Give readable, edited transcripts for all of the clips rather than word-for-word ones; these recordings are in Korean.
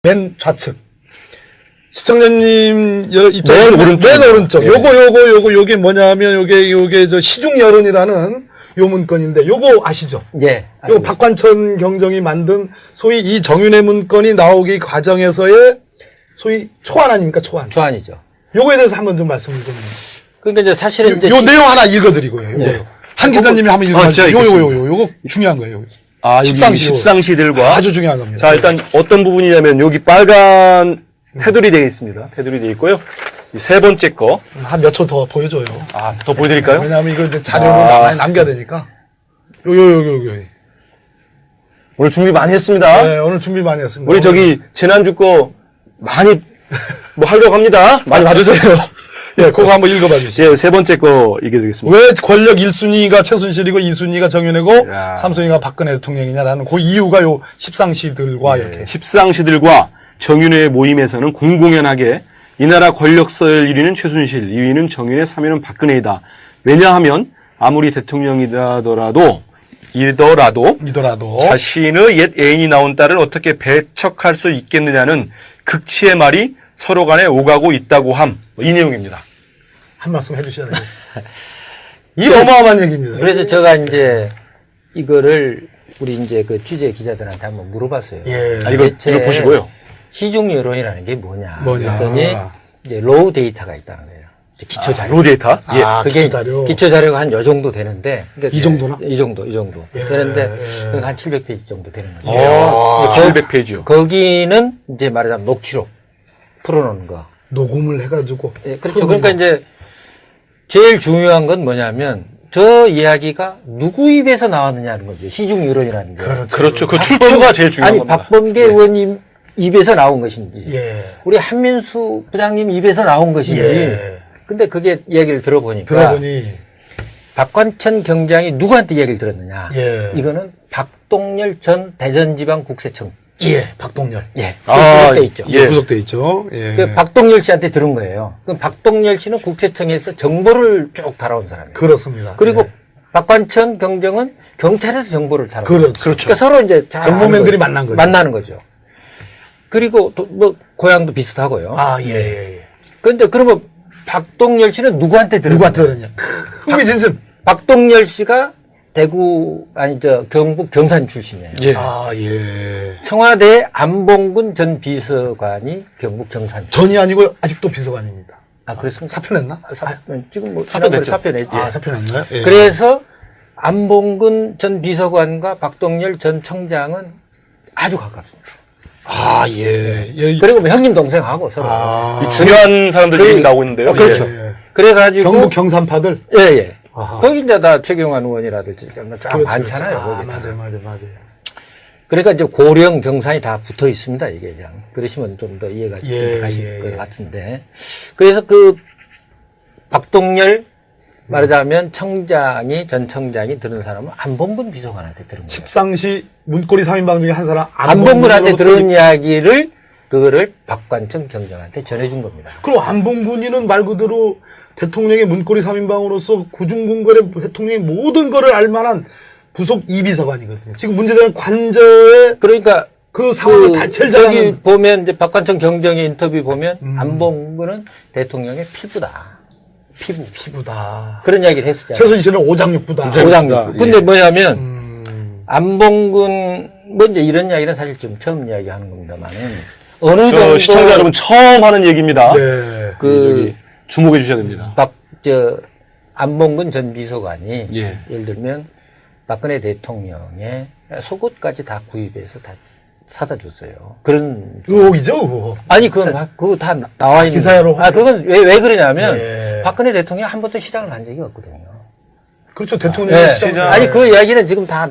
맨 좌측. 시청자님 입장 맨 오른쪽. 예. 요게 뭐냐면 요게 저 시중 여론이라는 요 문건인데 요거 아시죠? 예. 요 박관천 경정이 만든 소위 이 정윤회 문건이 나오기 과정에서의 소위 초안 아닙니까? 초안이죠. 요거에 대해서 한번 좀 말씀을 좀. 그러니까 이제 사실은 이제 요 내용 하나 읽어드리고요. 요거. 한 기자님이 한번 읽어주세요. 요거 중요한 거예요. 아, 십상시들과 아주 중요한 겁니다. 자, 일단 어떤 부분이냐면 여기 빨간 테두리 되어 있습니다. 테두리 되어 있고요. 이 세 번째 거. 한 몇 초 더 보여줘요. 아, 더 보여드릴까요? 왜냐하면 이거 이제 자료를 많이 남겨야 되니까. 요. 오늘 준비 많이 했습니다. 네, 오늘 준비 많이 했습니다. 우리 저기 지난주 거 많이 뭐 하려고 합니다. 많이 봐주세요. 예, 그거 한번 읽어봐 주시죠. 예, 세 번째 거 읽어드리겠습니다. 왜 권력 1순위가 최순실이고 2순위가 정윤회고 야. 3순위가 박근혜 대통령이냐라는 그 이유가 요 십상시들과 이렇게. 십상시들과 정윤회의 모임에서는 공공연하게 이 나라 권력서열 1위는 최순실, 2위는 정윤회, 3위는 박근혜이다. 왜냐하면 아무리 대통령이더라도 자신의 옛 애인이 낳은 딸을 어떻게 배척할 수 있겠느냐는 극치의 말이 서로 간에 오가고 있다고 함. 이 내용입니다. 한 말씀 해주셔야 되겠어요. 이 어마어마한 얘기입니다. 그래서 제가 이제 이거를 우리 이제 그 취재 기자들한테 한번 물어봤어요. 예. 아, 이거 보시고요. 시중 여론이라는 게 뭐냐. 뭐냐. 그랬더니 이제 로우 데이터가 있다는 거예요. 기초 자료. 로우 데이터? 예. 기초 자료. 기초 자료가 한 요 정도 되는데. 그러니까 이 정도나? 이 정도. 예. 되는데 한 700페이지 정도 되는 거죠. 오, 700페이지요. 거기는 이제 말하자면 녹취록 풀어놓은 거. 녹음을 해가지고. 예, 그렇죠. 그러니까 이제 제일 중요한 건 뭐냐면 저 이야기가 누구 입에서 나왔느냐는 거죠. 시중 여론이라는 게. 그렇죠. 그 출처가 제일 중요한 겁니다. 박범계 의원님 입에서 나온 것인지, 예. 우리 한민수 부장님 입에서 나온 것인지. 예. 근데 그게 이야기를 들어보니까 박관천 경장이 누구한테 이야기를 들었느냐. 예. 이거는 박동열 전 대전지방국세청. 예, 박동열. 예. 아, 구속돼 있죠. 예, 구속돼 있죠. 예. 그 박동열 씨한테 들은 거예요. 그럼 박동열 씨는 국세청에서 정보를 쭉 달아온 사람이에요. 그렇습니다. 그리고 예. 박관천 경정은 경찰에서 정보를 달아온 거예요. 그렇죠. 그러니까 서로 이제 잘 정보맨들이 만난 거죠. 만나는 거죠. 그리고 또 뭐 고향도 비슷하고요. 아, 예. 그런데 그러면 박동열 씨는 누구한테 들은 누구한테 그러냐. 흥미진진. 박동열 씨가 대구 경북 경산 출신이에요. 예. 아, 예. 청와대 안봉근 전 비서관이 경북 경산 출신. 전이 아니고 아직도 비서관입니다. 아, 그렇습니까? 사표냈나? 지금 뭐 사표냈죠. 사표냈죠. 아, 사표냈나요? 예. 그래서 안봉근 전 비서관과 박동열 전 청장은 아주 가깝습니다. 아, 예. 예. 그리고 뭐 형님 동생하고 서로. 아. 중요한 사람들 얘기 나오고 있는데요. 그렇죠. 예. 그래가지고 경북 경산파들? 예. 아하. 거기 이제 다 최경환 의원이라든지 쫙 그렇죠, 많잖아요. 그렇죠. 거기. 맞아요. 그러니까 이제 고령 경산이 다 붙어 있습니다. 이게 그냥 그러시면 좀 더 이해가 가실 것 같은데. 그래서 그 박동열 말하자면 전 청장이 들은 사람은 안봉근 비서관한테 들은 거예요. 십상시 문고리 3인방 중에 한 사람 안봉근한테 들은 이야기를 그거를 박관천 경장한테 전해준 겁니다. 그럼 안봉근이는 말 그대로 대통령의 문고리 3인방으로서 구중궁궐의 대통령의 모든 거를 알만한 부속 이비서관이거든요. 지금 문제되는 관저의 그러니까 그 상황을 다 제일 잘 여기 아는. 보면 이제 박관천 경정의 인터뷰 보면 안봉근은 대통령의 피부다. 피부다. 그런 이야기를 했었잖아요. 최순실은 오장육부다. 오장육. 근데 예. 뭐냐면 안봉근 뭐 이제 이런 이야기는 사실 좀 처음 이야기하는 겁니다만은 어느 정도 시청자 여러분 처음 하는 얘기입니다. 네. 그 주목해 주셔야 됩니다. 안봉근 전 비서관이 예. 예를 들면 박근혜 대통령의 속옷까지 다 구입해서 다 사다 줬어요. 그런 의혹이죠, 의혹. 아니 그거 다 나와 있는 기사로. 그건 왜 그러냐면 예. 박근혜 대통령 한 번도 시장을 간 적이 없거든요. 그렇죠, 대통령의 네. 시장. 아니 그 이야기는 지금 다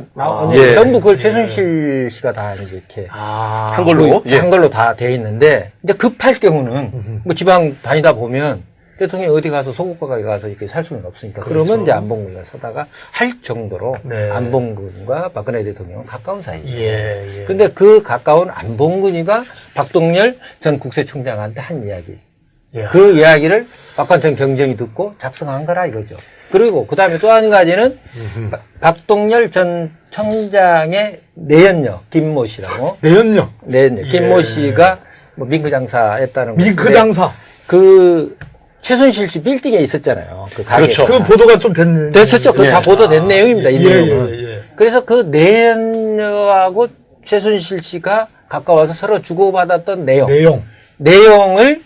예. 전부 그걸 최순실 씨가 다 이렇게 한 걸로. 예. 한 걸로 다 돼 있는데 이제 급할 경우는 뭐 지방 다니다 보면 대통령이 어디 가서 소국가에 가서 이렇게 살 수는 없으니까 그렇죠. 그러면 이제 안봉근과 사다가 할 정도로 네. 안봉근과 박근혜 대통령은 가까운 사이죠. 예. 근데 그 가까운 안봉근이가 박동열 전 국세청장한테 한 이야기. 예. 그 이야기를 박관천 경정이 듣고 작성한 거라 이거죠. 그리고 그 다음에 또 한 가지는 박동열 전 청장의 내연녀 김모 씨라고. 내연녀. 내연녀 김모 예. 씨가 뭐 밍크 장사했다는 거. 밍크 장사. 그 최순실 씨 빌딩에 있었잖아요. 그 가게. 그렇죠. 그 보도가 좀 됐는데. 됐었죠. 그거 예. 다 보도된 내용입니다. 이 내용은. 예. 그래서 그 내연녀하고 최순실 씨가 가까워서 서로 주고받았던 내용을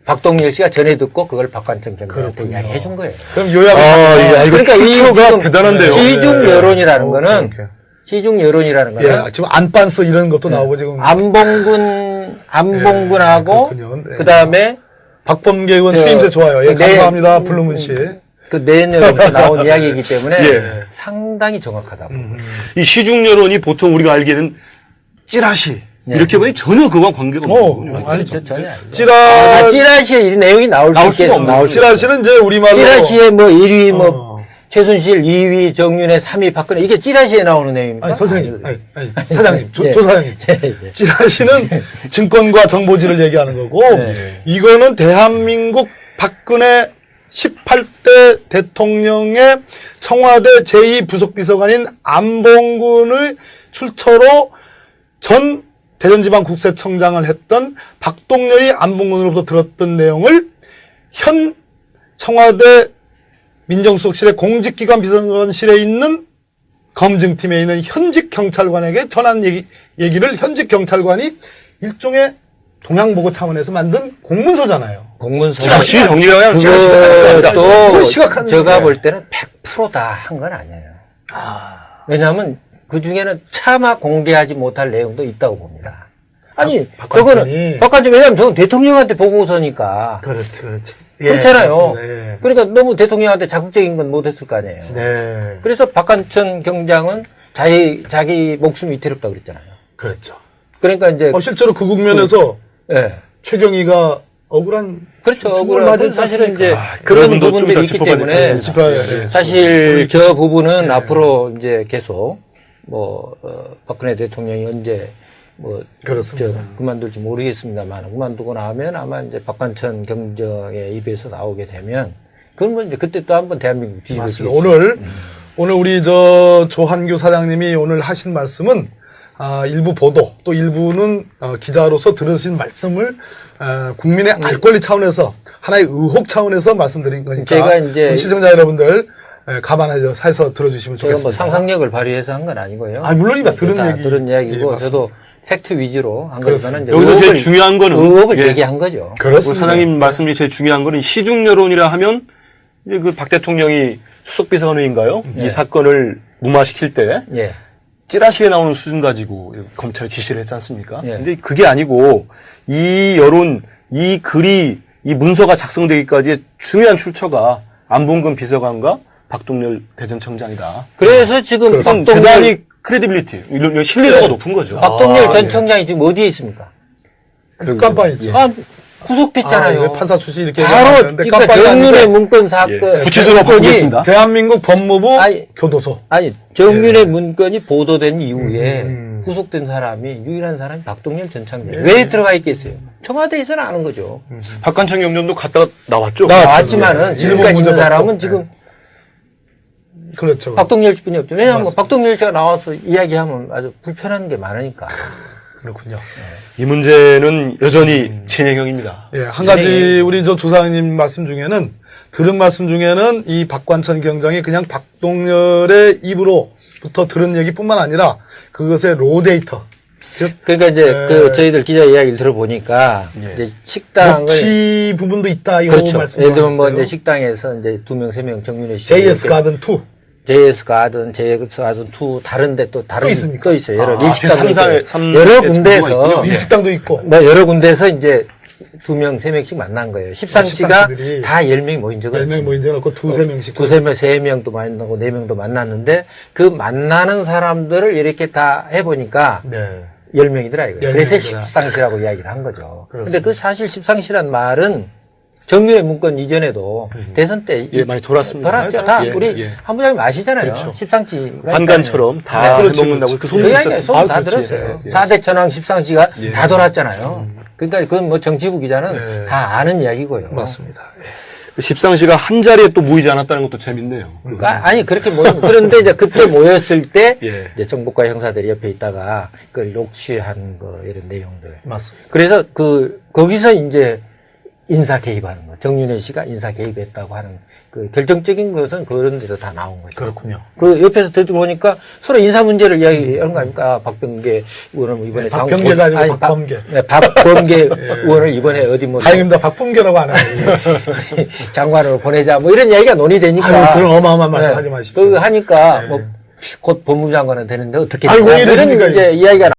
박동열 씨가 전해 듣고 그걸 박관천 경장한테 그렇군요. 이야기해 준 거예요. 그럼 요약을. 야, 이거 그러니까 이 출처가 지금 대단한데요. 시중 예. 여론이라는 오케이, 거는 오케이. 시중 여론이라는 거는 예, 지금 안반스 이런 것도 나오고 지금. 안봉근하고 그렇군요. 네. 그다음에 박범계 의원 저, 추임새 좋아요. 예, 그 내- 감사합니다. 블루문 씨. 그 내년에 나온 이야기이기 때문에 예. 상당히 정확하다고. 이 시중 여론이 보통 우리가 알기에는 찌라시 네. 이렇게 보니 전혀 그거와 관계가 없거든요. 아니죠. 전혀 아니죠. 찌라, 찌라시에 이 내용이 나올 나올 수 수가 있게 없는 나올 거죠. 수 찌라시는 이제 우리말로. 찌라시에 뭐 1위 뭐 어. 최순실 2위 정윤회 3위 박근혜 이게 찌라시에 나오는 내용입니까? 아니, 선생님. 아니, 사장님. 예. 조사장님. 예, 예. 찌라시는 증권과 정보지를 얘기하는 거고, 네. 이거는 대한민국 박근혜 18대 대통령의 청와대 제2부속비서관인 안봉근의 출처로 전 대전지방국세청장을 했던 박동열이 안봉근으로부터 들었던 내용을 현 청와대 민정수석실의 공직기관 비서관실에 있는 검증팀에 있는 현직 경찰관에게 전한 얘기를 현직 경찰관이 일종의 동양보고 차원에서 만든 공문서잖아요. 공문서. 역시 정리가 그냥 찌라시가 그것도 그거 시각하는 제가 거예요. 볼 때는 100% 다 한 건 아니에요. 왜냐하면 그 중에는 차마 공개하지 못할 내용도 있다고 봅니다. 아니, 저거는, 박관천, 왜냐하면 저건 대통령한테 보고서니까. 그렇지. 그렇잖아요. 그렇습니다. 예. 그러니까 너무 대통령한테 자극적인 건 못했을 거 아니에요. 네. 그래서 박관천 경장은 자기 목숨이 위태롭다고 그랬잖아요. 그렇죠. 그러니까 이제, 실제로 그 국면에서 예. 최경희가 억울한. 그렇죠. 죽음을 억울한 맞았지 사실은 이제 않습니까? 그런 부분도 좀 부분들이 더 있기 짚어봐야 때문에 되겠습니다. 짚어야 돼. 사실 저 부분은 앞으로 이제 계속 박근혜 대통령이 언제 그렇습니다. 그만둘지 모르겠습니다만 그만두고 나면 아마 이제 박관천 경정의 입에서 나오게 되면 그건 뭐 이제 그때 또 한번 대한민국 뒤집어지겠죠. 맞습니다. 오늘 우리 조한규 사장님이 오늘 하신 말씀은 일부 보도 또 일부는 기자로서 들으신 말씀을 국민의 알 권리 차원에서 하나의 의혹 차원에서 말씀드린 거니까 제가 이제 우리 시청자 여러분들 감안해서 들어주시면 제가 좋겠습니다. 뭐 상상력을 발휘해서 한 건 아니고요. 물론입니다. 다 들은 이야기고 예, 맞습니다. 저도 팩트 위주로 한 그렇습니다. 거지만 이제 여기서 제일 중요한 거는 의혹을 예. 제기한 거죠. 우리 그렇습니다. 사장님 말씀이 제일 중요한 거는 시중 여론이라 하면 이제 그 박 대통령이 수석비서관인가요? 이 사건을 무마시킬 때 예. 찌라시에 나오는 수준 가지고 검찰에 지시를 했지 않습니까? 예. 근데 그게 아니고 이 여론, 이 글이, 이 문서가 작성되기까지의 중요한 출처가 안봉근 비서관과 박동열 대전청장이다. 그래서 지금 그건 박동열 대단히 크레디빌리티, 이런 신뢰도가 높은 거죠. 박동열 전 예. 청장이 지금 어디에 있습니까? 깜빵 있죠. 구속됐잖아요. 이거 판사 출신 이렇게 바로 얘기하는데 그러니까 깜빵이 정윤의 아니고 문건 사건 예. 구치소로 문건이- 바꾸겠습니다. 대한민국 법무부 아니, 교도소. 아니 정윤의 문건이 보도된 이후에 음. 구속된 사람이 유일한 사람이 박동열 전 청장. 왜 들어가 있겠어요? 청와대에서는 아는 거죠. 박관청 경전도 갔다가 나왔죠. 나왔지만은 예. 지금까지 문제 있는 사람은 받고. 지금 그렇죠. 박동열 씨뿐이 없죠. 왜냐하면 맞습니다. 박동열 씨가 나와서 이야기하면 아주 불편한 게 많으니까. 그렇군요. 이 문제는 여전히 진행형입니다. 예, 한 가지 우리 조사장님 말씀 중에는 들은 말씀 중에는 이 박관천 경장이 그냥 박동열의 입으로부터 들은 얘기뿐만 아니라 그것의 로데이터, 즉 그러니까 이제 저희들 기자 이야기를 들어보니까 예. 이제 식당을 녹취 부분도 있다 이 그렇죠. 말씀. 예를 들면 뭐 이제 식당에서 이제 2명, 3명 정윤회 씨 JS 가든 2. JS 가든 2 다른데 또 다른 또 있습니까? 또 있어요. 여러 아, 일식당도 제3사의 있어요. 여러 군데에서 일식당도 있고. 뭐 여러 군데에서 이제 2명, 3명씩 만난 거예요. 십상시가 십상시들이 다 10명이 모인 적은 10명 모인 적 없고 2-3명씩. 2-3명, 3명도 만나고 4명도 만났는데 그 만나는 사람들을 이렇게 다 해보니까 네. 10명이더라 이거예요. 10명이더라. 그래서 십상시라고 이야기를 한 거죠. 그렇습니다. 근데 그 사실 십상시란 말은 정윤의 문건 이전에도 대선 때 예, 많이 돌았습니다. 돌았죠. 다 예, 우리 예. 한 부장님 아시잖아요. 그렇죠. 십상시가 관간처럼 다 그렇지, 해먹는다고 그렇지. 그 그 소문이 이야기에 있었습니다. 소문 다 그렇지. 들었어요. 예. 4대 천왕 십상시가 다 돌았잖아요. 그러니까 그건 뭐 정치부 기자는 네. 다 아는 이야기고요. 맞습니다. 예. 십상시가 한 자리에 또 모이지 않았다는 것도 재밌네요. 아니 그렇게 그런데 이제 그때 모였을 때 예. 이제 정보과 형사들이 옆에 있다가 그걸 녹취한 거 이런 내용들. 맞습니다. 그래서 거기서 이제 인사 개입하는 거. 정윤회 씨가 인사 개입했다고 하는 그 결정적인 것은 그런 데서 다 나온 거죠. 그렇군요. 그 옆에서 들어보니까 서로 인사 문제를 이야기하는 거 아닙니까? 박병계 의원은 이번에 박병계가 아니고 박범계. 박범계 의원을 이번에 어디 뭐 다행입니다. 박범계라고 안 하네요. 장관으로 보내자 뭐 이런 이야기가 논의되니까. 아유, 그런 어마어마한 말씀 하지 마십시오. 그 하니까 네. 뭐 곧 법무부 장관은 되는데 어떻게 아이고, 왜 되나? 이러십니까, 이런 이제 이야기가